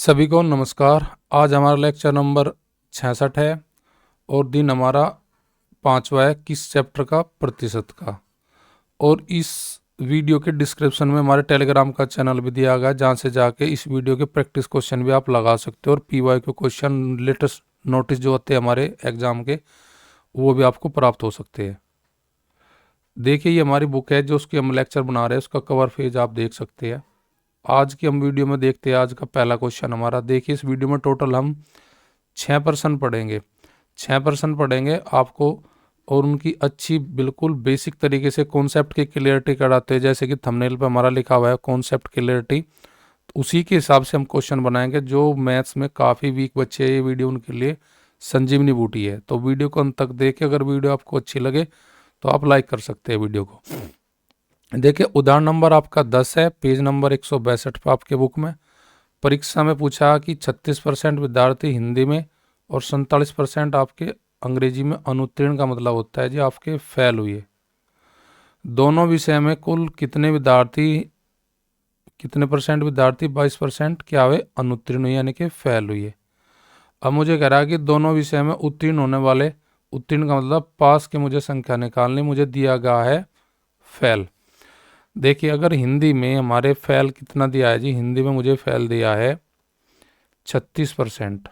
सभी को नमस्कार। आज हमारा लेक्चर नंबर 66 है और दिन हमारा 5वां है किस चैप्टर का प्रतिशत का। और इस वीडियो के डिस्क्रिप्शन में हमारे टेलीग्राम का चैनल भी दिया गया है, जहाँ से जाके इस वीडियो के प्रैक्टिस क्वेश्चन भी आप लगा सकते हो और PYQ क्वेश्चन लेटेस्ट नोटिस जो होते हैं हमारे एग्जाम के वो भी आपको प्राप्त हो सकते हैं। देखिए ये हमारी बुक है जो उसकी हम लेक्चर बना रहे हैं, उसका कवर पेज आप देख सकते हैं। आज की हम वीडियो में देखते हैं आज का पहला क्वेश्चन हमारा। देखिए इस वीडियो में टोटल हम 6% पढ़ेंगे। 6% पढ़ेंगे आपको और उनकी अच्छी बिल्कुल बेसिक तरीके से कॉन्सेप्ट की क्लियरिटी कराते हैं, जैसे कि थंबनेल पे हमारा लिखा हुआ है कॉन्सेप्ट क्लियरिटी। तो उसी के हिसाब से हम क्वेश्चन बनाएंगे। जो मैथ्स में काफ़ी वीक बच्चे हैं ये वीडियो उनके लिए संजीवनी बूटी है। तो वीडियो को अंत तक देखें। अगर वीडियो आपको अच्छी लगे तो आप लाइक कर सकते हैं वीडियो को। देखिए उदाहरण नंबर आपका 10 है, पेज नंबर 162 पर आपके बुक में। परीक्षा में पूछा कि 36% विद्यार्थी हिंदी में और 47% आपके अंग्रेजी में अनुत्तीर्ण का मतलब होता है जी आपके फेल हुए। दोनों विषय में कुल कितने परसेंट विद्यार्थी 22% क्या हुए अनुत्तीर्ण हुए यानी कि फेल हुए। अब मुझे कह रहा है कि दोनों विषय में उत्तीर्ण होने वाले, उत्तीर्ण का मतलब पास के मुझे संख्या निकालनी, मुझे दिया गया है फेल। देखिए अगर हिंदी में हमारे फेल कितना दिया है जी, हिंदी में मुझे फेल दिया है 36%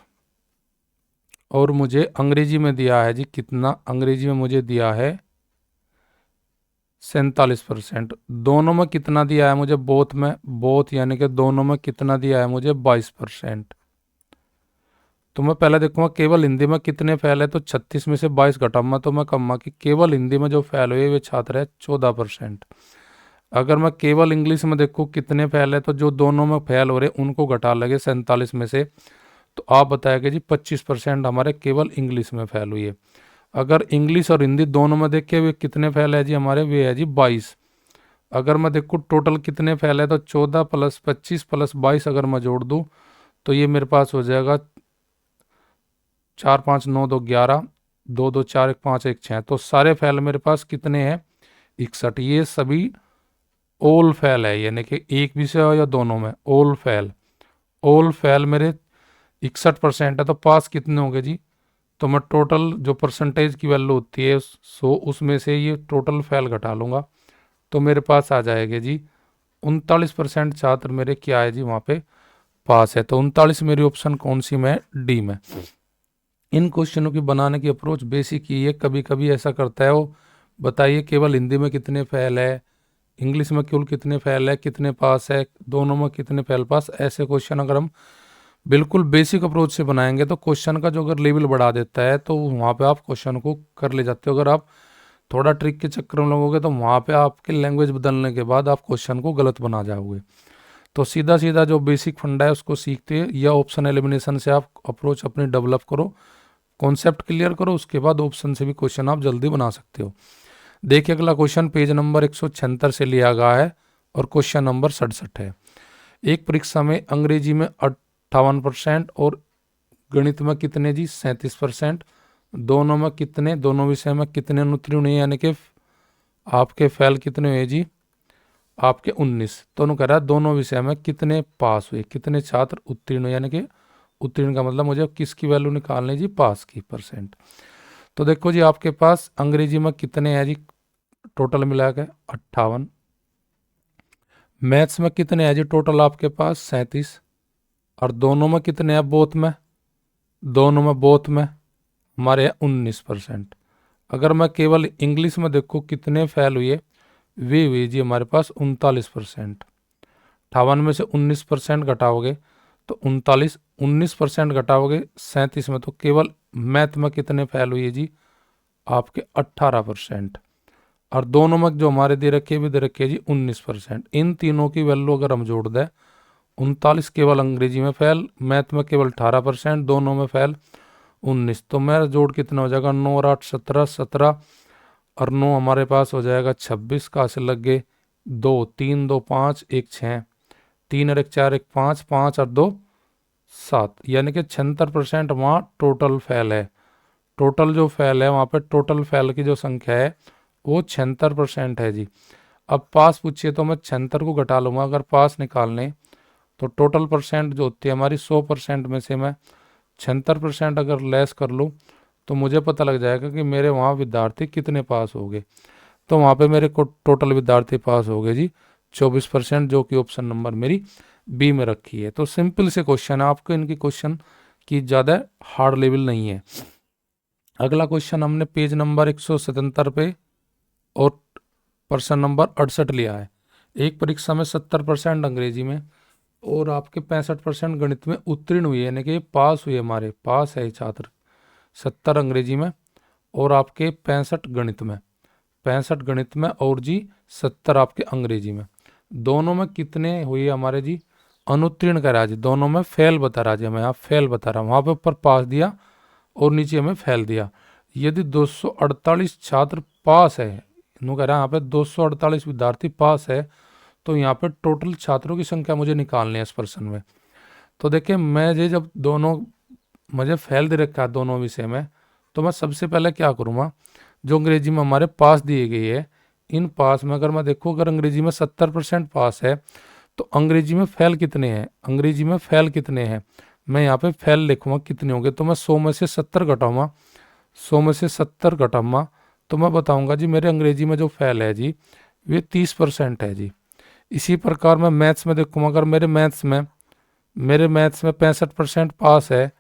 और मुझे अंग्रेजी में दिया है जी कितना, अंग्रेजी में मुझे दिया है 47%। दोनों में कितना दिया है मुझे, बोथ में, बोथ यानी कि दोनों में कितना दिया है मुझे 22%। तो मैं पहले देखूंगा केवल हिंदी में कितने फेल है, तो 36 में से 22 घटाऊंगा तो मैं कहूँगा कि केवल हिंदी में जो फेल हुए वे छात्र है 14%। अगर मैं केवल इंग्लिश में देखूँ कितने फेल है, तो जो दोनों में फेल हो रहे उनको घटा लगे 47 में से, तो आप बताएंगे जी 25% हमारे केवल इंग्लिश में फेल हुई है। अगर इंग्लिश और हिंदी दोनों में देखे हुए कितने फेल है जी हमारे, वे है जी 22। अगर मैं देखूँ टोटल कितने फेल है, तो 14 + 25 + 22 अगर मैं जोड़ दूँ तो ये मेरे पास हो जाएगा 4 5 9 2 11, 2 2 4 1 5 1 6। तो सारे फेल मेरे पास कितने हैं 61। ये सभी ऑल फेल है यानी कि एक विषय या दोनों में ऑल फेल। ऑल फेल मेरे 61% है, तो पास कितने होंगे जी, तो मैं टोटल जो परसेंटेज की वैल्यू होती है उसमें से ये टोटल फेल घटा लूँगा तो मेरे पास आ जाएगा जी 39% छात्र मेरे क्या है जी वहाँ पे पास है। तो 39 मेरी ऑप्शन कौन सी में, डी में। इन क्वेश्चनों की बनाने की अप्रोच बेसिक ही है। कभी कभी ऐसा करता है वो बताइए केवल हिंदी में कितने फेल है, इंग्लिश में कुल कितने फेल है, कितने पास है, दोनों में कितने फेल पास। ऐसे क्वेश्चन अगर हम बिल्कुल बेसिक अप्रोच से बनाएंगे तो क्वेश्चन का जो अगर लेवल बढ़ा देता है तो वहाँ पे आप क्वेश्चन को कर ले जाते हो। अगर आप थोड़ा ट्रिक के चक्कर में लगोगे तो वहाँ पे आपके लैंग्वेज बदलने के बाद आप क्वेश्चन को गलत बना जाओगे। तो सीधा सीधा जो बेसिक फंडा है उसको सीखते हैं या ऑप्शन एलिमिनेशन से आप अप्रोच अपनी डेवलप करो, कॉन्सेप्ट क्लियर करो, उसके बाद ऑप्शन से भी क्वेश्चन आप जल्दी बना सकते हो। देखिए अगला क्वेश्चन पेज नंबर 176 से लिया गया है और क्वेश्चन नंबर 67 है। एक परीक्षा में अंग्रेजी में 58% और गणित में कितने जी 37%। दोनों में कितने, दोनों विषय में कितने अनुत्तीर्ण हुए यानी कि आपके फेल कितने हुए जी आपके 19। तो कह रहा है दोनों विषय में कितने पास हुए, कितने छात्र उत्तीर्ण हुए, यानी कि उत्तीर्ण का मतलब मुझे किसकी वैल्यू निकालनी जी, पास की परसेंट। तो देखो जी आपके पास अंग्रेजी में कितने हैं जी, टोटल मिला के 58। मैथ्स में कितने हैं जी टोटल आपके पास 37। और दोनों में कितने हैं बोथ में, दोनों में बोथ में हमारे यहाँ 19%। अगर मैं केवल इंग्लिश में देखूँ कितने फेल हुए, वे हुए जी हमारे पास 39%। 58 में से 19% घटाओगे तो 19% घटाओगे 37 में, तो केवल मैथ में कितने फेल हुए जी आपके 18%। और दोनों में जो हमारे दे रखे भी दे रखे जी 19%। इन तीनों की वैल्यू अगर हम जोड़ दें 39 केवल अंग्रेजी में फेल, मैथ में केवल 18%, दोनों में फेल 19। तो मेरा जोड़ कितना हो जाएगा 9 और 8 17, 17 और 9 हमारे पास हो जाएगा 26। कहाँ से लग गए 2 3 2 5 1 6, 3 और 1 4 1 5, 5 और 2 7, यानी कि 76% वहाँ टोटल फेल है। टोटल जो फेल है वहाँ पे टोटल फेल की जो संख्या है वो 76% है जी। अब पास पूछिए तो मैं 76 को घटा लूंगा, अगर पास निकालने तो टोटल परसेंट जो होती है हमारी 100% में से मैं 76% अगर लेस कर लूँ तो मुझे पता लग जाएगा कि मेरे वहाँ विद्यार्थी कितने पास हो गए। तो वहाँ पे मेरे को टोटल विद्यार्थी पास हो गए जी 24%, जो कि ऑप्शन नंबर मेरी बी में रखी है। तो सिंपल से क्वेश्चन है, आपको इनकी क्वेश्चन की ज़्यादा हार्ड लेवल नहीं है। अगला क्वेश्चन हमने पेज नंबर 177 पे और प्रश्न नंबर 68 लिया है। एक परीक्षा में 70% अंग्रेजी में और आपके 65% गणित में उत्तीर्ण हुए, यानी कि पास हुए, हमारे पास है छात्र 70 अंग्रेजी में और आपके 65 गणित में और जी 70 आपके अंग्रेजी में। दोनों में कितने हुए हमारे जी अनुत्तीर्ण करा जी, दोनों में फेल बता रहा जी, हमें यहाँ फेल बता रहा, वहाँ पे ऊपर पास दिया और नीचे हमें फेल दिया। यदि 248 छात्र पास है, नु कह रहा है यहाँ पे 248 विद्यार्थी पास है, तो यहाँ पे टोटल छात्रों की संख्या मुझे निकालनी है इस प्रश्न में। तो देखिए मैं ये जब दोनों मुझे फेल दे रखा है दोनों विषय में, तो मैं सबसे पहले क्या करूँगा, जो अंग्रेजी में हमारे पास दिए गई है, इन पास में अगर मैं देखूँ, अगर अंग्रेजी में 70% पास है तो अंग्रेजी में फेल कितने हैं, अंग्रेजी में फेल कितने हैं, मैं यहाँ पे फेल लिखूँगा कितने होंगे। तो मैं 100 में से 70 घटाऊँगा, 100 में से 70 घटाऊँगा तो मैं बताऊँगा जी मेरे अंग्रेजी में जो फेल है जी वे 30% है जी। इसी प्रकार मैं मैथ्स में देखूँगा, अगर मेरे मैथ्स में 65% पास है,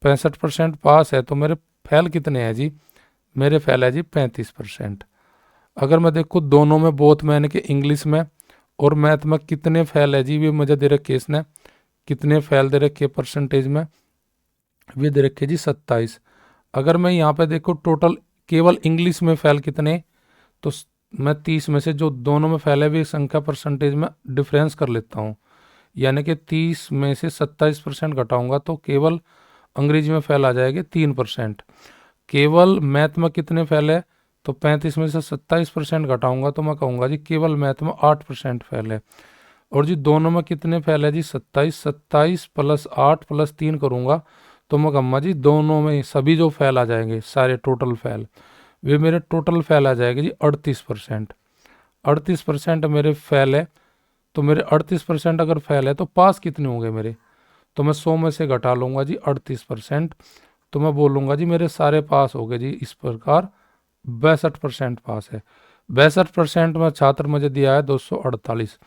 65% पास है तो मेरे फेल कितने हैं जी, मेरे फेल है जी 35%। अगर मैं देखूँ दोनों में बोथ में, यानी कि इंग्लिश में और मैथ में कितने फेल है जी, वे मुझे दे रखे इसने कितने फेल दे रखे परसेंटेज में, वे दे रखे जी 27। अगर मैं यहाँ पे देखूँ टोटल केवल इंग्लिश में फेल कितने, तो मैं 30 में से जो दोनों में फेल है वे संख्या परसेंटेज में डिफरेंस कर लेता हूँ, यानी कि 30 में से 27% घटाऊंगा तो केवल अंग्रेजी में फेल आ जाएगी 3%। केवल मैथ में कितने फेल है, तो 35 में से 27% घटाऊंगा तो मैं कहूँगा जी केवल मैथ में 8% फेल है। और जी दोनों में कितने फेल है जी 27, 27 प्लस 8 प्लस 3 करूँगा तो मैं कहूँगा जी दोनों में सभी जो फेल आ जाएंगे सारे टोटल फेल, वे मेरे टोटल फेल आ जाएंगे जी 38%। 38% मेरे फेल है, तो मेरे 38% अगर फेल है तो पास कितने होंगे मेरे, तो मैं 100 में से घटा लूँगा जी 38%, तो मैं बोलूँगा जी मेरे सारे पास हो गए जी इस प्रकार 62% पास है। 62% में छात्र मुझे दिया है 248,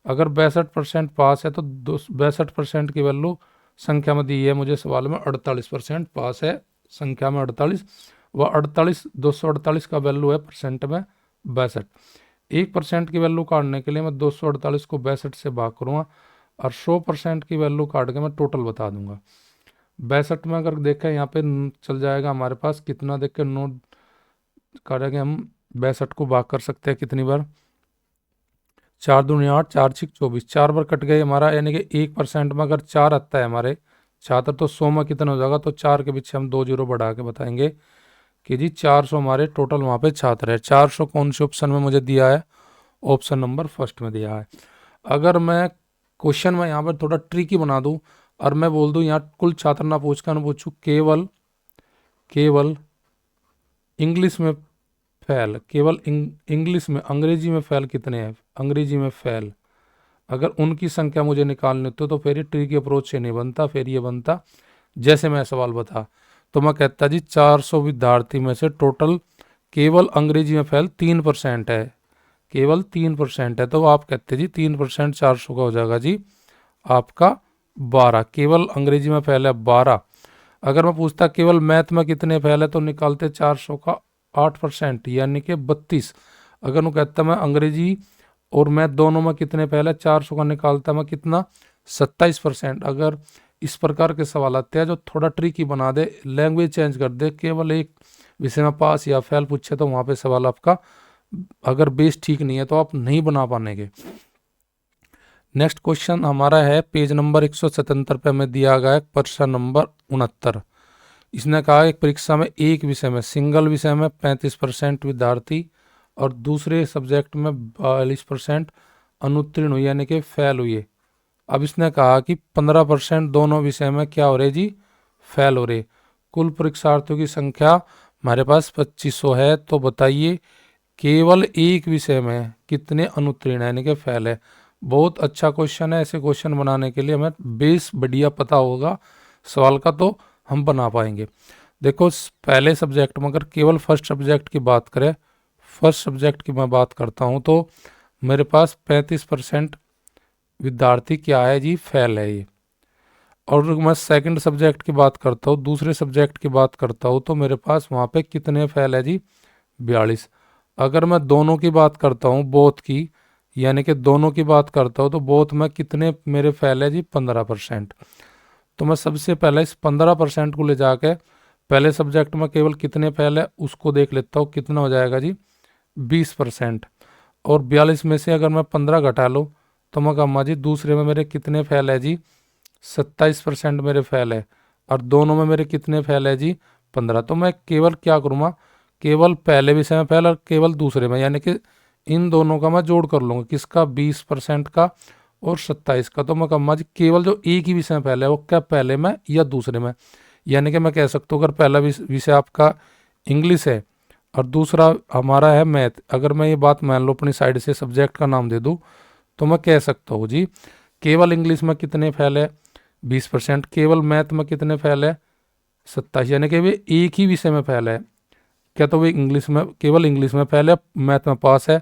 अगर 62% पास है तो 62% की वैल्यू संख्या में दी है मुझे सवाल में 48% पास है, संख्या में 48, वह 48 248 का वैल्यू है परसेंट में 62। 1% की वैल्यू काटने के लिए मैं 248 को 62 से भाग करूँगा और 100% की वैल्यू काट के मैं टोटल बता दूंगा। 62 में अगर देखें यहाँ पे चल जाएगा हमारे पास कितना, देख के नोट करेंगे हम, 62 को भाग कर सकते हैं कितनी बार, 4 दूनी 8, 4 6 24, 4 बार कट गए हमारा, यानी कि 1% में अगर 4 आता है हमारे छात्र तो 100 में कितना हो जाएगा, तो 4 के पीछे हम 2 जीरो बढ़ा के बताएंगे कि जी 400 हमारे टोटल वहाँ पे छात्र है। 400 कौन से ऑप्शन में मुझे दिया है, ऑप्शन नंबर फर्स्ट में दिया है। अगर मैं क्वेश्चन में यहाँ पर थोड़ा ट्रिकी बना दूँ और मैं बोल दूँ यहाँ कुल छात्र ना पूछ कर, पूछूँ केवल इंग्लिश में फेल, केवल इंग्लिश में, अंग्रेजी में फेल कितने हैं, अंग्रेजी में फेल अगर उनकी संख्या मुझे निकालनी होती तो फिर ये ट्रिकी अप्रोच से नहीं बनता, फिर ये बनता जैसे मैं सवाल बता, तो मैं कहता जी 400 विद्यार्थी में से टोटल केवल अंग्रेजी में फेल 3% है, केवल 3% है, तो आप कहते जी 3% 400 का हो जाएगा जी आपका 12, केवल अंग्रेजी में फेल है 12। अगर मैं पूछता केवल मैथ में कितने फेल है तो निकालते 400 का 8% यानी कि 32। अगर मैं कहता मैं अंग्रेजी और मैथ दोनों में कितने फेल है, 400 का निकालता मैं कितना 27%। अगर इस प्रकार के सवाल आते हैं जो थोड़ा ट्रिकी बना दे, लैंग्वेज चेंज कर दे, केवल एक विषय में पास या फेल पूछे तो वहाँ पे सवाल आपका अगर बेस ठीक नहीं है तो आप नहीं बना पाएंगे। नेक्स्ट क्वेश्चन हमारा है पेज नंबर 177 पे हमें दिया गया है प्रश्न नंबर 69। इसने कहा एक परीक्षा में एक विषय में, सिंगल विषय में 35% विद्यार्थी और दूसरे सब्जेक्ट में 42% अनुत्तीर्ण हुई, यानी कि फेल हुई। अब इसने कहा कि 15% दोनों विषय में क्या हो रहे जी, फेल हो रहे। कुल परीक्षार्थियों की संख्या हमारे पास 2500 है, तो बताइए केवल एक विषय में कितने अनुत्तीर्ण यानी कि फेल है। बहुत अच्छा क्वेश्चन है। ऐसे क्वेश्चन बनाने के लिए हमें बेस बढ़िया पता होगा सवाल का, तो हम बना पाएंगे। देखो पहले सब्जेक्ट में अगर केवल फर्स्ट सब्जेक्ट की बात करें, फर्स्ट सब्जेक्ट की मैं बात करता हूँ, तो मेरे पास 35% विद्यार्थी क्या है जी, फेल है ये। और मैं सेकंड सब्जेक्ट की बात करता हूँ, दूसरे सब्जेक्ट की बात करता हूँ, तो मेरे पास वहाँ पे कितने फेल है जी, 42। अगर मैं दोनों की बात करता हूँ, बोथ की, यानी कि दोनों की बात करता हूँ, तो बोथ में कितने मेरे फेल है जी, 15%। तो मैं सबसे पहले इस 15% को ले जाके पहले सब्जेक्ट में केवल कितने फेल है उसको देख लेता हूँ, कितना हो जाएगा जी, 20%। और 42 में से अगर मैं 15 घटा लूँ, तो मैं कहूँगा जी दूसरे में मेरे कितने फेल है जी, 27% मेरे फेल है। और दोनों में मेरे कितने फेल है जी, 15। तो मैं केवल क्या करूँगा, केवल पहले विषय में फेल और केवल दूसरे में, यानी कि इन दोनों का मैं जोड़ कर लूँगा, किसका, 20% का और 27 का। तो मैं कहूँगा जी केवल जो एक ही विषय में फेल है वो क्या पहले में या दूसरे में। यानी कि मैं कह सकता हूँ अगर पहला विषय आपका इंग्लिश है और दूसरा हमारा है मैथ, अगर मैं ये बात मान लो अपनी साइड से सब्जेक्ट का नाम दे दूँ, तो मैं कह सकता हूँ जी केवल इंग्लिश में कितने फेल है, 20%। केवल मैथ में कितने फेल है, 27। यानी कि वे एक ही विषय में फेल है। क्या तो वे इंग्लिश में, केवल इंग्लिश में फेल है, मैथ में पास है।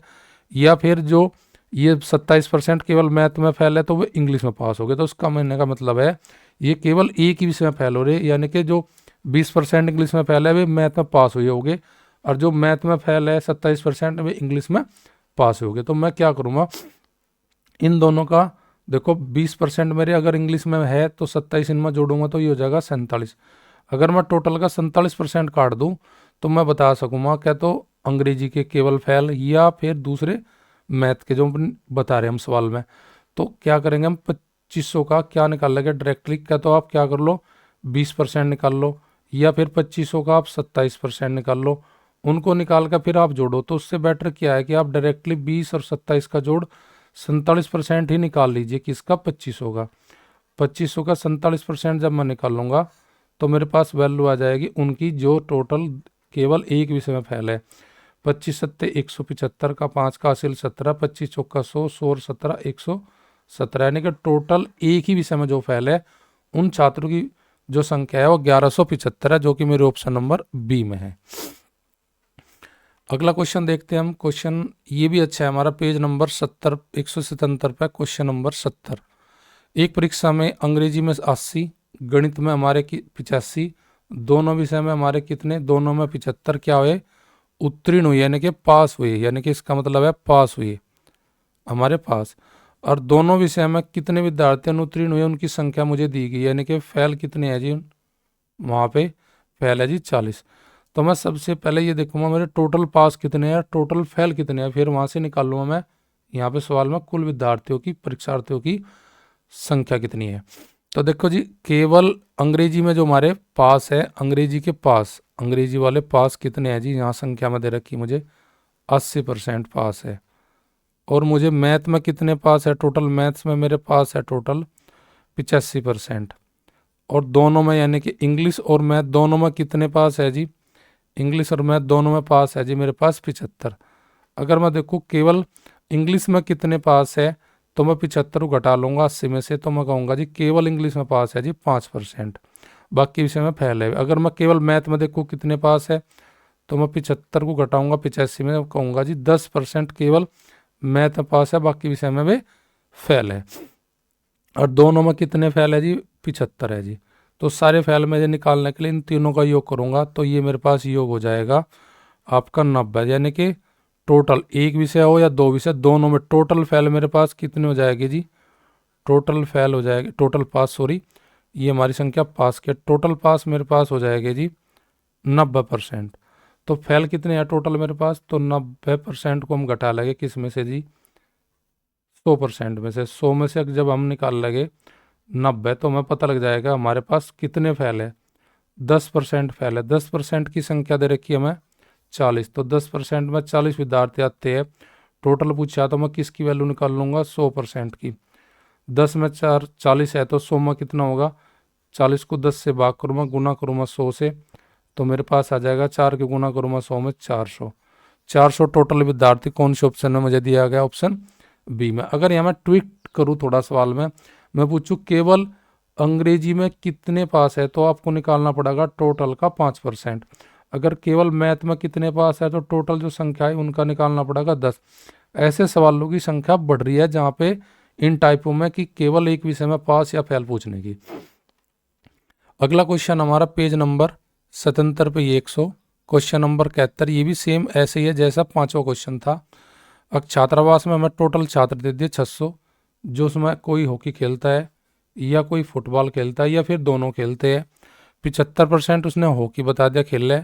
या फिर जो ये 27% केवल मैथ में फेल है तो वे इंग्लिश में पास हो गए। तो उसका कहने का मतलब है ये केवल एक ही विषय में फेल हो रहे, यानी कि जो 20% इंग्लिश में फेल है वे मैथ में पास हुए होंगे, और जो मैथ में फेल है 27% वे इंग्लिश में पास हो गए। तो मैं क्या करूँगा, इन दोनों का देखो 20% मेरे अगर इंग्लिश में है तो 27 इनमें जोड़ूंगा तो ये हो जाएगा 47। अगर मैं टोटल का 47% काट दूं तो मैं बता सकूंगा क्या तो अंग्रेजी के केवल फेल या फिर दूसरे मैथ के जो बता रहे हम सवाल में। तो क्या करेंगे हम, 2500 का क्या निकाल लेंगे डायरेक्टली, क्या तो आप क्या कर लो 20% निकाल लो, या फिर 2500 का आप 27% निकाल लो। उनको निकाल कर फिर आप जोड़ो, तो उससे बेटर क्या है कि आप डायरेक्टली 20 और 27 का जोड़ 47% ही निकाल लीजिए, किसका, 2500 का। 2500 का 47% जब मैं निकाल लूंगा तो मेरे पास वैल्यू आ जाएगी उनकी जो टोटल केवल एक विषय में फेल है। 25 सत्ते 175 का, 5 का हासिल 17, 25 चौका 100, 100 और 17 117, यानी कि टोटल एक ही विषय में जो फेल है उन छात्रों की जो संख्या है वो 1175 है, जो कि मेरे ऑप्शन नंबर बी में है। अगला क्वेश्चन देखते हैं हम। क्वेश्चन ये भी अच्छा है हमारा, पेज नंबर 70, 177 पे क्वेश्चन नंबर 70। एक परीक्षा में अंग्रेजी में 80, गणित में हमारे की 85, दोनों विषय में हमारे कितने, दोनों में 75 क्या हुए, उत्तीर्ण हुए, यानी कि पास हुए। यानी कि इसका मतलब है पास हुए हमारे पास। और दोनों विषय में कितने विद्यार्थी अनुत्तीर्ण हुए उनकी संख्या मुझे दी गई, यानी कि फेल कितने हैं जी, वहाँ पे फेल है जी 40। तो मैं सबसे पहले ये देखूंगा मेरे टोटल पास कितने हैं, टोटल फेल कितने हैं, फिर वहाँ से निकाल लूंगा मैं यहाँ पे सवाल में कुल विद्यार्थियों की, परीक्षार्थियों की संख्या कितनी है। तो देखो जी केवल अंग्रेजी में जो हमारे पास है, अंग्रेजी के पास, अंग्रेजी वाले पास कितने हैं जी, यहाँ संख्या में दे रखी मुझे 80% पास है। और मुझे मैथ में कितने पास है, टोटल मैथ्स में मेरे पास है टोटल 85%। और दोनों में यानी कि इंग्लिश और मैथ दोनों में कितने पास है जी, इंग्लिश और मैथ दोनों में पास है जी मेरे पास 75। अगर मैं देखूँ केवल इंग्लिश में कितने पास है, तो मैं 75 को घटा लूंगा 80 में से, तो मैं कहूँगा जी केवल इंग्लिश में पास है जी 5%, बाकी विषय में फेल है। अगर मैं केवल मैथ में देखूँ कितने पास है, तो मैं 75 को घटाऊंगा 85 में, कहूँगा जी 10% केवल मैथ में पास है, बाकी विषय में वे फेल है। और दोनों में कितने फेल है जी, 75 है जी। तो सारे फेल में निकालने के लिए इन तीनों का योग करूंगा, तो ये मेरे पास योग हो जाएगा आपका 90। यानी कि टोटल एक विषय हो या दो विषय, दोनों में टोटल फेल मेरे पास कितने हो जाएगी जी, टोटल फेल हो जाएगी, टोटल पास सॉरी, ये हमारी संख्या पास के, टोटल पास मेरे पास हो जाएगी जी 90%। तो फेल कितने हैं टोटल मेरे पास, तो 90% को हम घटा लेंगे किस में से जी, 100% में से। 100 में से जब हम निकाल लेंगे 90, तो हमें पता लग जाएगा हमारे पास कितने फेल है, 10% फेल है। 10% की संख्या दे रखी है हमें 40, तो 10% में 40 विद्यार्थी आते हैं। टोटल पूछा तो मैं किसकी वैल्यू निकाल लूंगा, 100% की। 10 में 4 40 है, तो 100 में कितना होगा, 40 को 10 से भाग करूँगा, गुना करूँगा 100 से, तो मेरे पास आ जाएगा 4 के गुना करूँगा 100 में 400। 400 टोटल विद्यार्थी कौन से ऑप्शन में मुझे दिया गया, ऑप्शन बी में। अगर यहाँ मैं ट्विक करूँ थोड़ा सवाल में, मैं पूछूँ केवल अंग्रेजी में कितने पास है, तो आपको निकालना पड़ेगा टोटल का 5%। अगर केवल मैथ में कितने पास है, तो टोटल जो संख्या है उनका निकालना पड़ेगा 10। ऐसे सवालों की संख्या बढ़ रही है जहाँ पे इन टाइपों में कि केवल एक विषय में पास या फेल पूछने की। अगला क्वेश्चन हमारा पेज नंबर 77 पे 100, क्वेश्चन नंबर 71। ये भी सेम ऐसे ही है जैसा पांचवा क्वेश्चन था। अब छात्रावास में हमें टोटल छात्र दे दिए 600, जो उसमें कोई हॉकी खेलता है या कोई फुटबॉल खेलता है या फिर दोनों खेलते हैं। 75% उसने हॉकी बता दिया खेल रहे,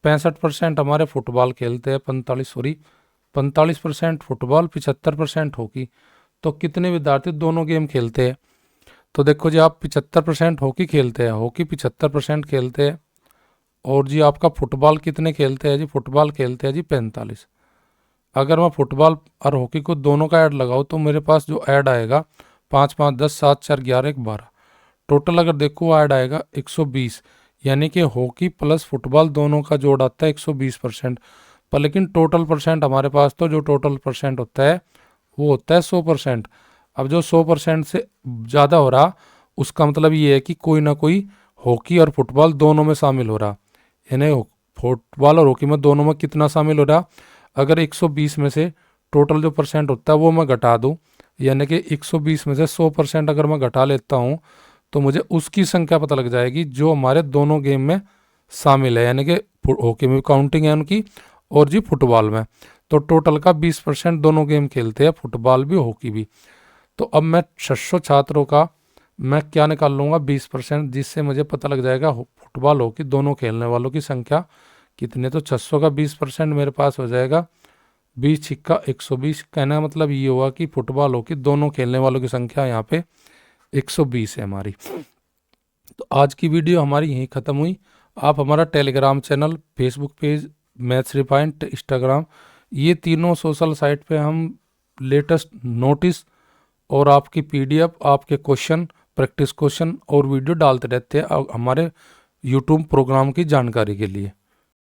65% हमारे फुटबॉल खेलते हैं, 45% फुटबॉल, 75% हॉकी। तो कितने विद्यार्थी दोनों गेम खेलते हैं? तो देखो जी, आप 75% हॉकी खेलते हैं, हॉकी 75% खेलते हैं। और जी आपका फुटबॉल कितने खेलते हैं? जी फुटबॉल खेलते हैं जी 45। अगर मैं फुटबॉल और हॉकी को दोनों का ऐड लगाऊँ तो मेरे पास जो ऐड आएगा 5 5 10 7 4 11 1 12, टोटल अगर देखो ऐड आएगा 120। यानी कि हॉकी प्लस फुटबॉल दोनों का जोड़ आता है 120%। पर लेकिन टोटल परसेंट हमारे पास तो जो टोटल परसेंट होता है वो होता है 100%। अब जो 100% से ज़्यादा हो रहा, उसका मतलब ये है कि कोई ना कोई हॉकी और फुटबॉल दोनों में शामिल हो रहा। यानी फुटबॉल और हॉकी में दोनों में कितना शामिल हो रहा? अगर 120 में से टोटल जो परसेंट होता है वो मैं घटा दूँ, यानी कि 120 में से 100% अगर मैं घटा लेता हूँ, तो मुझे उसकी संख्या पता लग जाएगी जो हमारे दोनों गेम में शामिल है। यानी कि हॉकी में काउंटिंग है उनकी, और जी फुटबॉल में। तो टोटल का 20% दोनों गेम खेलते हैं, फुटबॉल भी हॉकी भी। तो अब मैं 600 छात्रों का मैं क्या निकाल लूँगा? 20%, जिससे मुझे पता लग जाएगा फुटबॉल हॉकी दोनों खेलने वालों की संख्या कितने। तो 600 का 20% मेरे पास हो जाएगा 20 छिक्का 120। कहना मतलब ये हुआ कि फुटबॉल हॉकी दोनों खेलने वालों की संख्या यहाँ पे 120 है हमारी। तो आज की वीडियो हमारी यहीं ख़त्म हुई। आप हमारा Telegram channel, Facebook page, maths refined, Instagram, ये तीनों सोशल साइट पे हम लेटेस्ट नोटिस और आपकी पीडीएफ, आपके क्वेश्चन, प्रैक्टिस क्वेश्चन और वीडियो डालते रहते हैं हमारे यूट्यूब प्रोग्राम की जानकारी के लिए।